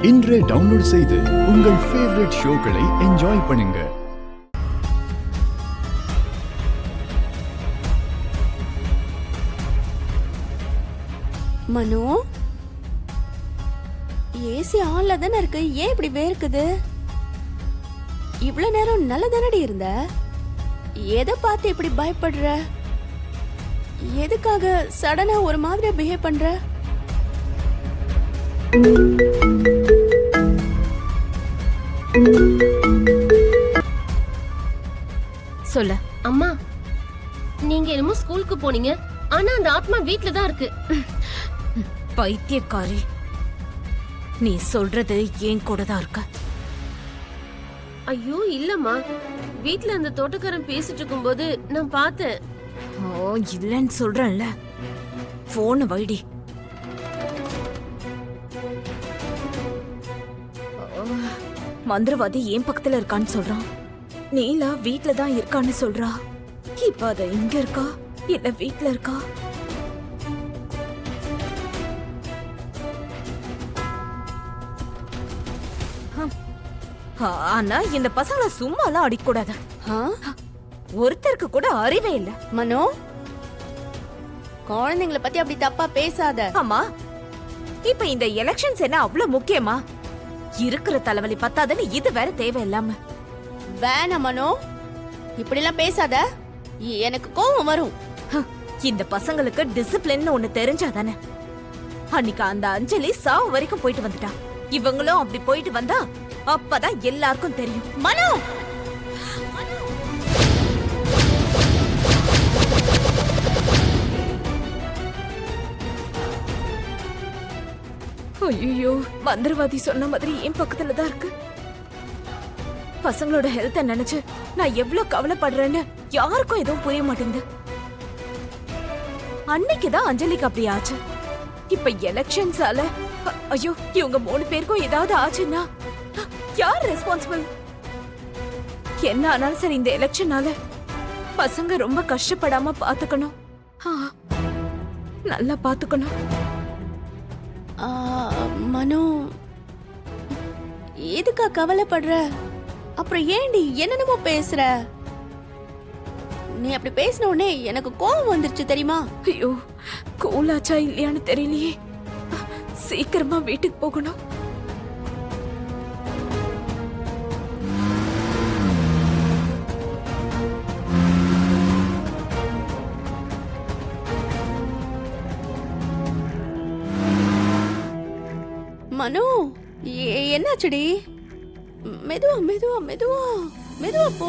இன்றே டவுன்லோட் செய்து உங்கள் ஃபேவரட் ஷோக்களை என்ஜாய் பண்ணுங்க. மனு, ஏசி ஆன்ல தானே இருக்கு, ஏன் இப்படி வேர்க்குது? இவ்வளவு நேரம் நல்லதானடி இருந்த, எதை பார்த்து இப்படி பயப்படுற? எதுக்காக சடனா ஒரு மாதிரி பிஹேவ் பண்ற? சொல்ல. அம்மா, நீங்க என்னமோ ஸ்கூலுக்கு போனீங்க, ஆனா அந்த ஆத்மா வீட்ல தான் இருக்கு. பைத்தியக்காரி, நீ சொல்றது ஏன் கூட தான் இருக்க. ஐயோ இல்லம்மா, வீட்ல அந்த தோட்டக்காரன் பேசிட்டு இருக்கும்போது நான் பார்த்தேன். ஓ, இல்லன்னு சொல்றேன்ல. போன் வைடி. மந்திரவாதி ஏன் பக்கத்துல இருக்கான்னு சொல்றான். நீலா வீட்ல தான் இருக்கான்னு சொல்றா. இப்ப அத இங்க இருக்கா இல்ல வீட்ல இருக்கா? ஆனா இந்த பசங்களை சும்மா எல்லாம் அடிக்கூடாது. ஒருத்தருக்கு கூட அறிவே இல்ல. மனோ, குழந்தைங்களை பத்தி அப்படி தப்பா பேசாத. ஆமா, இப்ப இந்த எலெக்ஷன்ஸ் என்ன அவ்வளவு முக்கியமா? இருக்கிற தலைவலி பத்தாதுன்னு இது வேற தேவையில்லாம. வேணாம் மனோ, இப்படி எல்லாம் பேசாத, எனக்கு கோபம் வரும். இந்த பசங்களுக்கு டிசிப்ளின் ஒண்ணு தெரிஞ்சாதானே. அன்னைக்கு அந்த அஞ்சலி சாவு வரைக்கும் போயிட்டு வந்துட்டா. இவங்களும் அப்படி போயிட்டு வந்தா அப்பதான் எல்லாருக்கும் தெரியும். மனோ, ஐயோ, மந்திரவாதி சொன்ன மாதிரி என் பக்கத்துல தான் இருக்கு. பசங்களோட ஹெல்த்த நினைச்சு நான் எவ்வளவு கவலைப்படுறேன்னு யாருக்கும் எதுவும் புரிய மாட்டேங்குது. அன்னைக்குதான் அஞ்சலிக்கு அப்படி ஆச்சு. இப்ப எலெக்ஷன்ஸால ஐயோ, இவங்க 3 பேருக்கும் ஏதாவது ஆச்சுன்னா யார் ரெஸ்பான்சிபிள்? என்ன ஆனாலும் சரி, இந்த எலெக்ஷனால பசங்க ரொம்ப கஷ்டப்படாம பாத்துக்கணும். நல்லா பாத்துக்கணும். மனோ, எதுக்கா கவலைப்படுற? அப்புறம் ஏண்டி என்னென்னமோ பேசுற? நீ அப்படி பேசின உடனே எனக்கு கோபம் வந்துருச்சு தெரியுமா? ஐயோ, கூலாச்சா இல்லையான்னு தெரியலையே. சீக்கிரமா வீட்டுக்கு போகணும். மனோ, என்னாச்சுடி? மெதுவா மெதுவா மெதுவா மெதுவா போ.